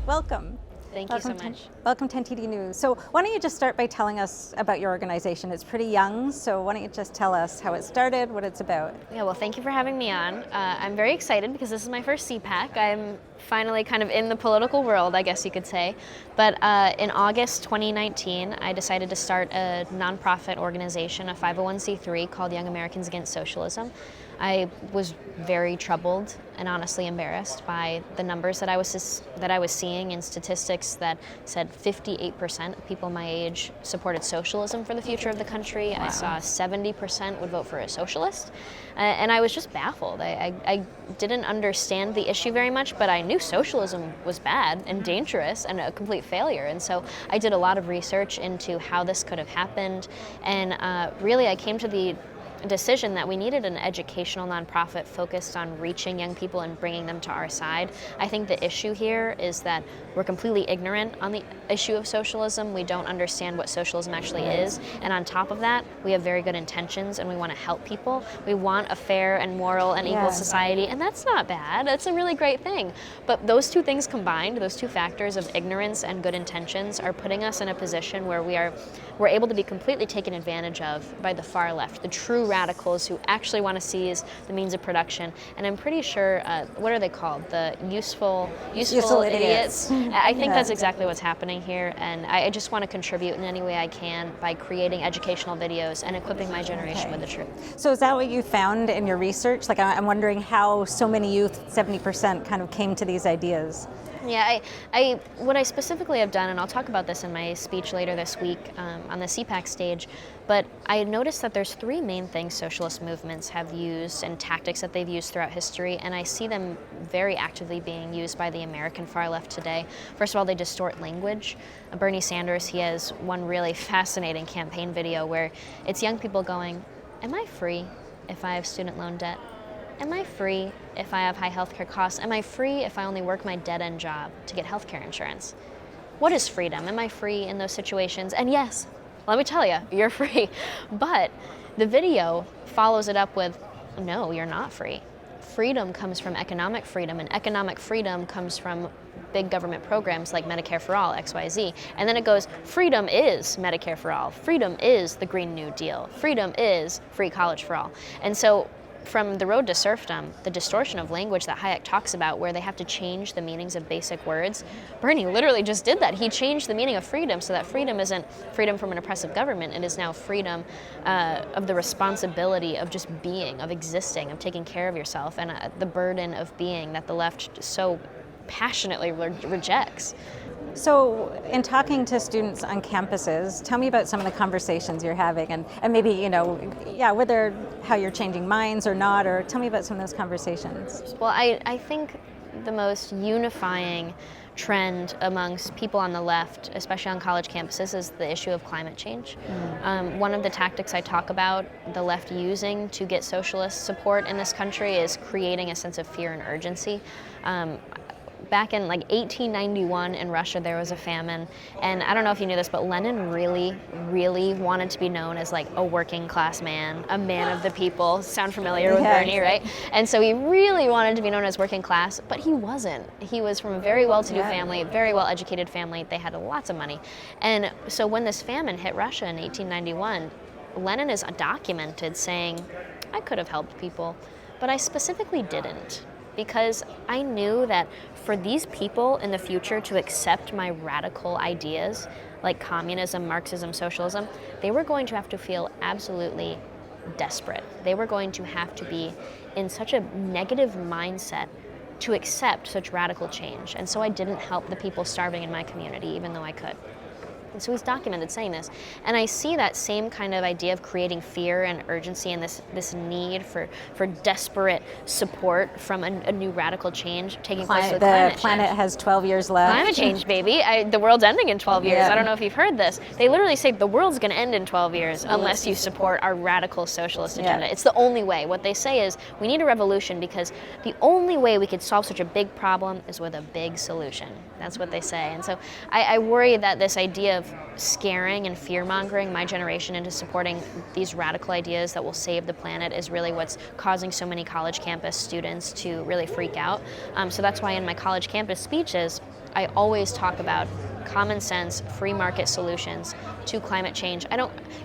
Welcome. Thank you so much. Welcome to NTD News. So why don't you just start by telling us about your organization? It's pretty young, so why don't you just tell us how it started, what it's about? Yeah, well, thank you for having me on. I'm very excited because this is my first CPAC. I'm finally kind of in the political world, I guess you could say. But in August 2019, I decided to start a nonprofit organization, a 501c3 called Young Americans Against Socialism. I was very troubled and honestly embarrassed by the numbers that I was seeing in statistics that said 58% of people my age supported socialism for the future of the country. Wow. I saw 70% would vote for a socialist, and I was just baffled. I didn't understand the issue very much, but I knew socialism was bad and dangerous and a complete failure. And so I did a lot of research into how this could have happened, and really I came to the decision that we needed an educational nonprofit focused on reaching young people and bringing them to our side. I think the issue here is that we're completely ignorant on the issue of socialism. We don't understand what socialism actually is. And on top of that, we have very good intentions and we want to help people. We want a fair and moral and equal society, and that's not bad. That's a really great thing. But those two things combined, those two factors of ignorance and good intentions, are putting us in a position where we're able to be completely taken advantage of by the far left, the true radicals who actually want to seize the means of production. And I'm pretty sure, what are they called? The useful idiots. I think that's exactly what's happening here, and I just want to contribute in any way I can by creating educational videos and equiping my generation with the truth. So is that what you found in your research? Like, I'm wondering how so many youth, 70%, kind of came to these ideas. Yeah, what I specifically have done, and I'll talk about this in my speech later this week on the CPAC stage, but I noticed that there's three main things socialist movements have used and tactics that they've used throughout history, and I see them very actively being used by the American far left today. First of all, they distort language. Bernie Sanders, he has one really fascinating campaign video where it's young people going, "Am I free if I have student loan debt? Am I free if I have high healthcare costs? Am I free if I only work my dead-end job to get healthcare insurance? What is freedom? Am I free in those situations?" And yes, let me tell you, you're free. But the video follows it up with, no, you're not free. Freedom comes from economic freedom, and economic freedom comes from big government programs like Medicare for All, XYZ. And then it goes, freedom is Medicare for All. Freedom is the Green New Deal. Freedom is free college for all. And so from the road to serfdom, the distortion of language that Hayek talks about, where they have to change the meanings of basic words, Bernie literally just did that. He changed the meaning of freedom so that freedom isn't freedom from an oppressive government. It is now freedom of the responsibility of just being, of existing, of taking care of yourself, and the burden of being that the left so passionately rejects. So in talking to students on campuses, tell me about some of the conversations you're having, and maybe, whether how you're changing minds or not, or tell me about some of those conversations. Well, I think the most unifying trend amongst people on the left, especially on college campuses, is the issue of climate change. One of the tactics I talk about the left using to get socialist support in this country is creating a sense of fear and urgency. Back in 1891 in Russia, there was a famine, and I don't know if you knew this, but Lenin really, really wanted to be known as a working class man, a man of the people. Sound familiar with Bernie, right? And so he really wanted to be known as working class, but he wasn't. He was from a very well-to-do family, very well-educated family. They had lots of money. And so when this famine hit Russia in 1891, Lenin is documented saying, "I could have helped people, but I specifically didn't, because I knew that for these people in the future to accept my radical ideas like communism, Marxism, socialism, they were going to have to feel absolutely desperate. They were going to have to be in such a negative mindset to accept such radical change. And so I didn't help the people starving in my community, even though I could." And so he's documented saying this. And I see that same kind of idea of creating fear and urgency and this need for desperate support from a new radical change taking place with climate change. The planet has 12 years left. Climate change, baby. The world's ending in 12 years. I don't know if you've heard this. They literally say the world's going to end in 12 years unless you support our radical socialist agenda. It's the only way. What they say is we need a revolution because the only way we could solve such a big problem is with a big solution. That's what they say. And so I worry that this idea of scaring and fear-mongering my generation into supporting these radical ideas that will save the planet is really what's causing so many college campus students to really freak out. So that's why in my college campus speeches, I always talk about common sense, free market solutions to climate change.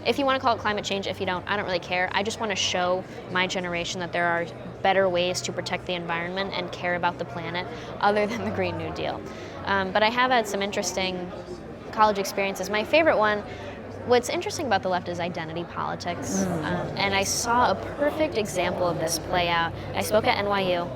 If you want to call it climate change, if you don't, I don't really care. I just want to show my generation that there are better ways to protect the environment and care about the planet other than the Green New Deal. But I have had some interesting college experiences. My favorite one, what's interesting about the left is identity politics. And I saw a perfect example of this play out. I spoke at NYU,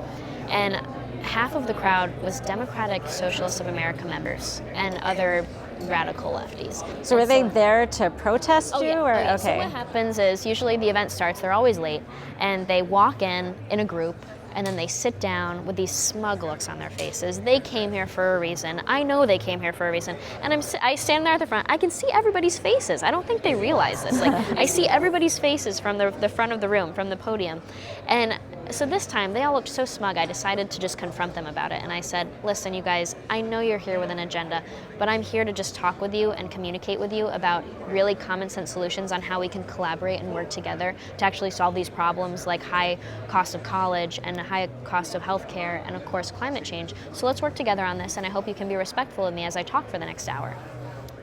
and half of the crowd was Democratic Socialists of America members and other radical lefties. So were they there to protest you? Yeah. Or? Okay. Okay. So what happens is usually the event starts, they're always late, and they walk in a group, and then they sit down with these smug looks on their faces. They came here for a reason. I know they came here for a reason. And I stand there at the front. I can see everybody's faces. I don't think they realize this. Like, I see everybody's faces from the front of the room, from the podium. And so this time, they all looked so smug, I decided to just confront them about it. And I said, listen, you guys, I know you're here with an agenda, but I'm here to just talk with you and communicate with you about really common sense solutions on how we can collaborate and work together to actually solve these problems like high cost of college and high cost of healthcare and, of course, climate change. So let's work together on this, and I hope you can be respectful of me as I talk for the next hour.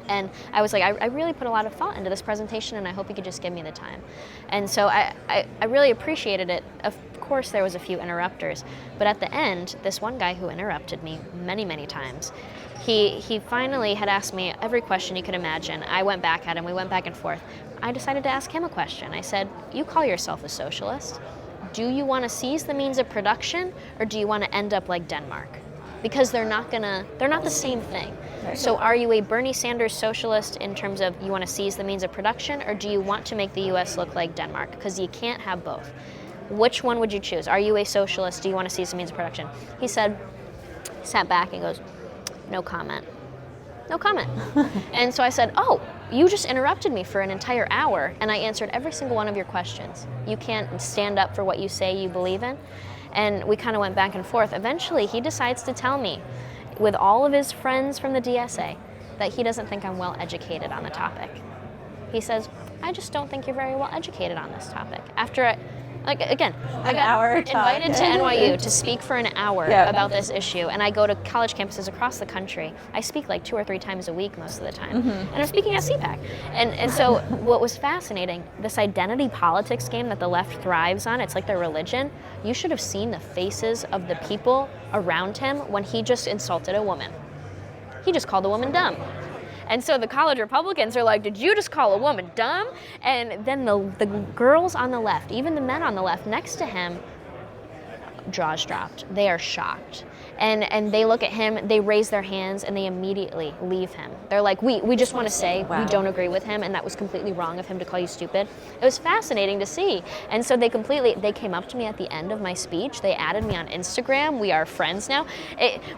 And I was like, I really put a lot of thought into this presentation, and I hope you could just give me the time. And so I really appreciated it. Of course, there was a few interrupters, but at the end, this one guy who interrupted me many, many times, he finally had asked me every question you could imagine. I went back at him, we went back and forth. I decided to ask him a question. I said, you call yourself a socialist. Do you want to seize the means of production, or do you want to end up like Denmark? Because they're not the same thing. Right. So are you a Bernie Sanders socialist in terms of you want to seize the means of production, or do you want to make the US look like Denmark? Because you can't have both. Which one would you choose? Are you a socialist? Do you want to seize the means of production? He sat back and goes, no comment. No comment. And so I said, oh, you just interrupted me for an entire hour, and I answered every single one of your questions. You can't stand up for what you say you believe in. And we kind of went back and forth. Eventually, he decides to tell me, with all of his friends from the DSA, that he doesn't think I'm well educated on the topic. He says, I just don't think you're very well educated on this topic. After I got invited to NYU to speak for an hour about this issue, and I go to college campuses across the country. I speak like 2 or 3 times a week most of the time, and I'm speaking at CPAC. And so what was fascinating, this identity politics game that the left thrives on, it's like their religion. You should have seen the faces of the people around him when he just insulted a woman. He just called a woman dumb. And so the college Republicans are like, did you just call a woman dumb? And then the girls on the left, even the men on the left next to him, jaws dropped. They are shocked. And they look at him, they raise their hands, and they immediately leave him. They're like, we just want to say we don't agree with him, and that was completely wrong of him to call you stupid. It was fascinating to see. And so they came up to me at the end of my speech. They added me on Instagram. We are friends now.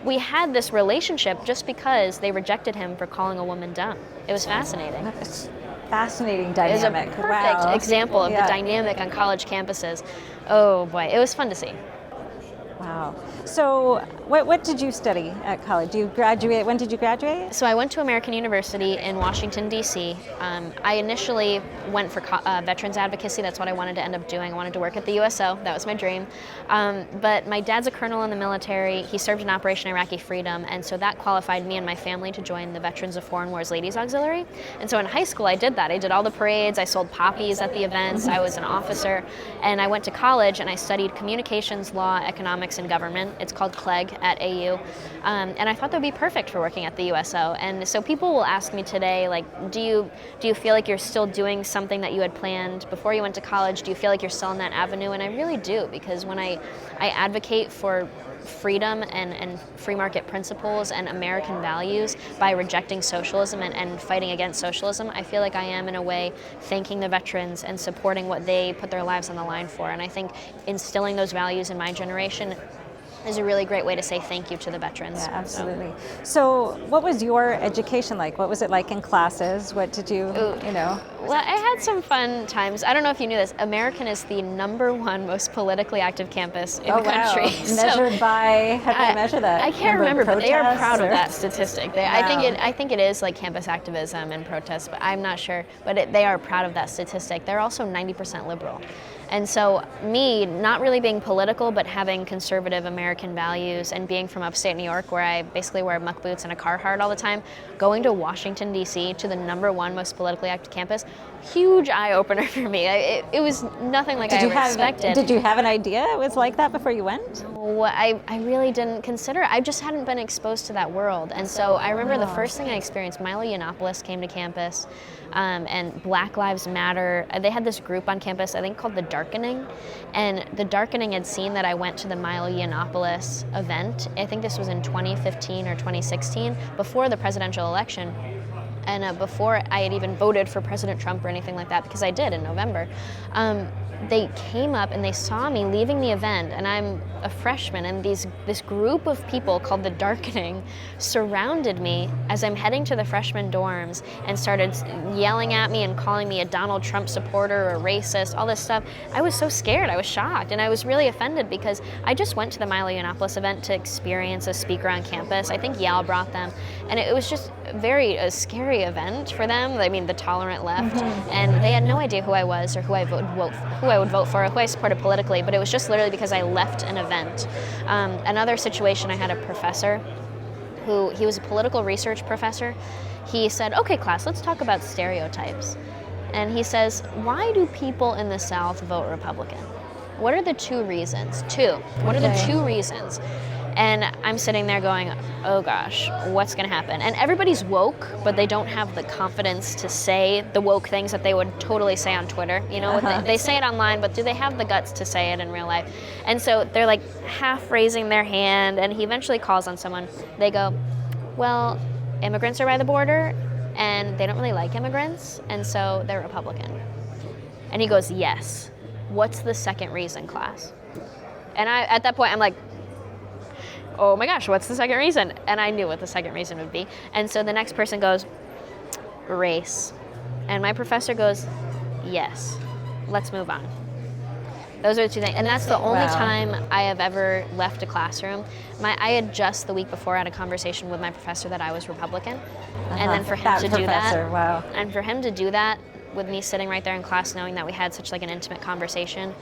We had this relationship just because they rejected him for calling a woman dumb. It was fascinating. That's fascinating dynamic. It was a perfect example of the dynamic on college campuses. Oh boy, it was fun to see. Wow. So what did you study at college? When did you graduate? So I went to American University in Washington, D.C. I initially went for veterans advocacy. That's what I wanted to end up doing. I wanted to work at the USO. That was my dream. But my dad's a colonel in the military. He served in Operation Iraqi Freedom, and so that qualified me and my family to join the Veterans of Foreign Wars Ladies Auxiliary. And so in high school, I did that. I did all the parades. I sold poppies at the events. I was an officer. And I went to college, and I studied communications, law, economics, and government. It's called CLEG at AU. And I thought that would be perfect for working at the USO. And so people will ask me today, like, do you feel like you're still doing something that you had planned before you went to college? Do you feel like you're still in that avenue? And I really do, because when I advocate for freedom and free market principles and American values by rejecting socialism and fighting against socialism, I feel like I am, in a way, thanking the veterans and supporting what they put their lives on the line for. And I think instilling those values in my generation is a really great way to say thank you to the veterans. Yeah, absolutely. So what was your education like? What was it like in classes? What did you know? Well, I had some fun times. I don't know if you knew this. American is the #1 most politically active campus in the country. Measured by, how do they measure that? I can't remember, but they are proud of that statistic. Wow. I think it is like campus activism and protests, but I'm not sure. But they are proud of that statistic. They're also 90% liberal. And so me, not really being political, but having conservative American values and being from upstate New York where I basically wear muck boots and a Carhartt all the time, going to Washington, D.C., to the #1 most politically active campus, huge eye-opener for me. It was nothing like I ever expected. Did you have an idea it was like that before you went? No, I really didn't consider it. I just hadn't been exposed to that world. And so I remember the first thing I experienced, Milo Yiannopoulos came to campus, and Black Lives Matter. They had this group on campus, I think called The Darkening. And The Darkening had seen that I went to the Milo Yiannopoulos event. I think this was in 2015 or 2016, before the presidential election. And before I had even voted for President Trump or anything like that, because I did in November, they came up and they saw me leaving the event, and I'm a freshman, and this group of people called The Darkening surrounded me as I'm heading to the freshman dorms and started yelling at me and calling me a Donald Trump supporter or racist, all this stuff. I was so scared, I was shocked, and I was really offended because I just went to the Milo Yiannopoulos event to experience a speaker on campus. I think Yale brought them, and it was just a scary event for them. I mean, the tolerant left, and they had no idea who I was or who I would vote for or who I supported politically, but it was just literally because I left an event. Another situation, I had a professor he was a political research professor. He said, "Okay, class, let's talk about stereotypes." And he says, "Why do people in the South vote Republican? What are the 2 reasons? What are the 2 reasons?" And I'm sitting there going, oh gosh, what's going to happen? And everybody's woke, but they don't have the confidence to say the woke things that they would totally say on Twitter. You know, they say it online, but do they have the guts to say it in real life? And so they're like half raising their hand, and he eventually calls on someone. They go, well, immigrants are by the border, and they don't really like immigrants, and so they're Republican. And he goes, yes. What's the second reason, class? And at that point, I'm like, oh my gosh, what's the second reason? And I knew what the second reason would be. And so the next person goes, race. And my professor goes, yes, let's move on. Those are the 2 things. And that's the only time I have ever left a classroom. I had just the week before had a conversation with my professor that I was Republican. And then for him to do that, and for him to do that with me sitting right there in class knowing that we had such like an intimate conversation,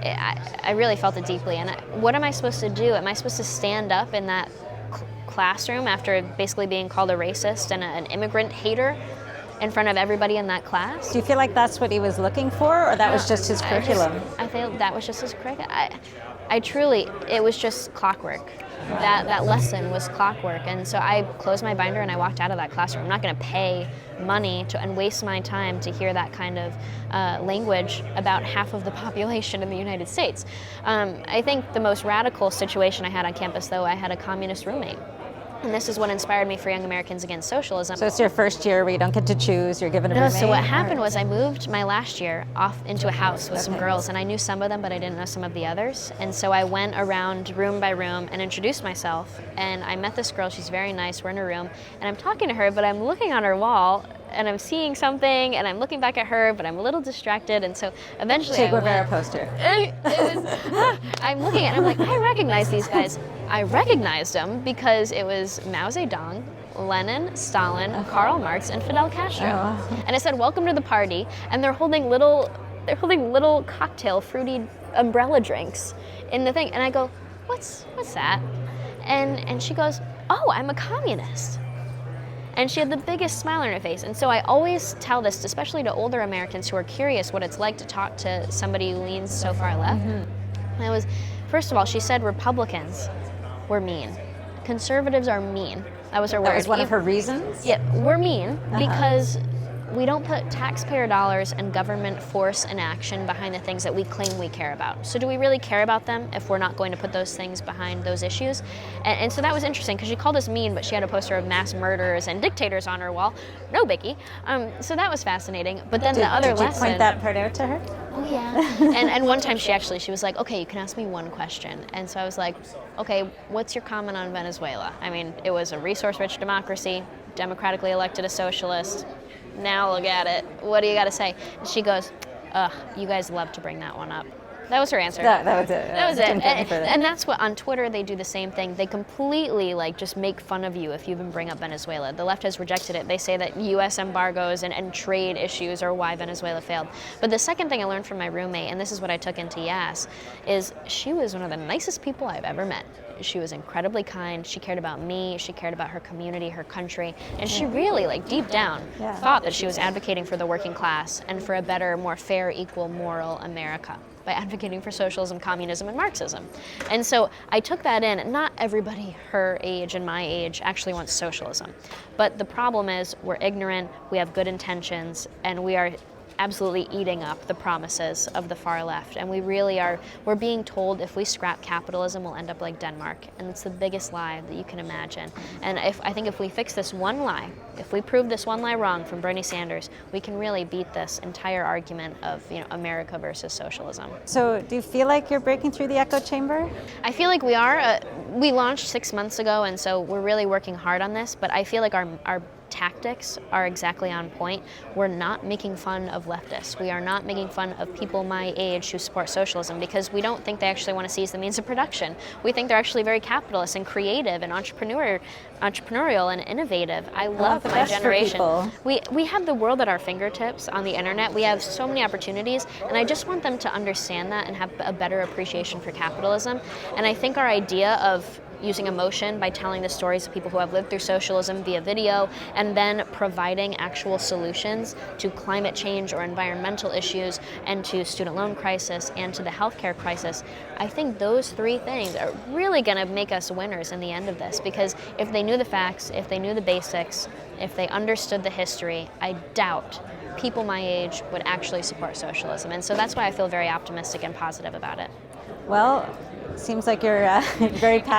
I really felt it deeply. And what am I supposed to do? Am I supposed to stand up in that classroom after basically being called a racist and an immigrant hater in front of everybody in that class? Do you feel like that's what he was looking for, or that was just his curriculum? I think that was just his curriculum. I truly, it was just clockwork. That lesson was clockwork. And so I closed my binder and I walked out of that classroom. I'm not going to pay money and waste my time to hear that kind of language about half of the population in the United States. I think the most radical situation I had on campus, though, I had a communist roommate. And this is what inspired me for Young Americans Against Socialism. So it's your first year where you don't get to choose, you're given a roommate? No, so what happened was I moved my last year off into a house with some girls, and I knew some of them, but I didn't know some of the others. And so I went around room by room and introduced myself, and I met this girl. She's very nice. We're in a room, and I'm talking to her, but I'm looking on her wall, and I'm seeing something, and I'm looking back at her, but I'm a little distracted, and so eventually Che Guevara poster. I'm looking at it, I'm like, I recognize these guys. I recognized them because it was Mao Zedong, Lenin, Stalin, Karl Marx, and Fidel Castro. And it said, welcome to the party, and they're holding little cocktail fruity umbrella drinks in the thing. And I go, what's that? And she goes, oh, I'm a communist. And she had the biggest smile on her face. And so I always tell this, especially to older Americans who are curious what it's like to talk to somebody who leans so far left. And it was, first of all, she said Republicans were mean. Conservatives are mean. That was her word. That was one of her reasons? Yeah, we're mean because we don't put taxpayer dollars and government force and action behind the things that we claim we care about. So do we really care about them if we're not going to put those things behind those issues? And so that was interesting because she called us mean, but she had a poster of mass murderers and dictators on her wall. No biggie. So that was fascinating. But then the other lesson... Did you point that part out to her? Oh, yeah. and one time she was like, okay, you can ask me one question. And so I was like, okay, what's your comment on Venezuela? I mean, it was a resource-rich democracy, democratically elected a socialist. Now look at it. What do you got to say? And she goes, ugh, you guys love to bring that one up. That was her answer. That was it. That was it. Didn't get any further. And that's what, on Twitter, they do the same thing. They completely just make fun of you if you even bring up Venezuela. The left has rejected it. They say that U.S. embargoes and trade issues are why Venezuela failed. But the second thing I learned from my roommate, and this is what I took into YAS, is she was one of the nicest people I've ever met. She was incredibly kind. She cared about me. She cared about her community, her country. And she really, deep down, thought that she was advocating for the working class and for a better, more fair, equal, moral America by advocating for socialism, communism, and Marxism. And so I took that in. Not everybody her age and my age actually wants socialism. But the problem is we're ignorant, we have good intentions, and we are absolutely eating up the promises of the far left. And we're being told if we scrap capitalism, we'll end up like Denmark. And it's the biggest lie that you can imagine. And I think if we fix this one lie, if we prove this one lie wrong from Bernie Sanders, we can really beat this entire argument of America versus socialism. So do you feel like you're breaking through the echo chamber? I feel like we are. We launched 6 months ago, and so we're really working hard on this, but I feel like our tactics are exactly on point. We're not making fun of leftists. We are not making fun of people my age who support socialism, because we don't think they actually want to seize the means of production. We think they're actually very capitalist and creative and entrepreneurial and innovative. I love my generation. We have the world at our fingertips on the internet. We have so many opportunities, and I just want them to understand that and have a better appreciation for capitalism. And I think our idea of using emotion by telling the stories of people who have lived through socialism via video, and then providing actual solutions to climate change or environmental issues, and to student loan crisis, and to the healthcare crisis. I think those three things are really going to make us winners in the end of this, because if they knew the facts, if they knew the basics, if they understood the history, I doubt people my age would actually support socialism. And so that's why I feel very optimistic and positive about it. Well, seems like you're very passionate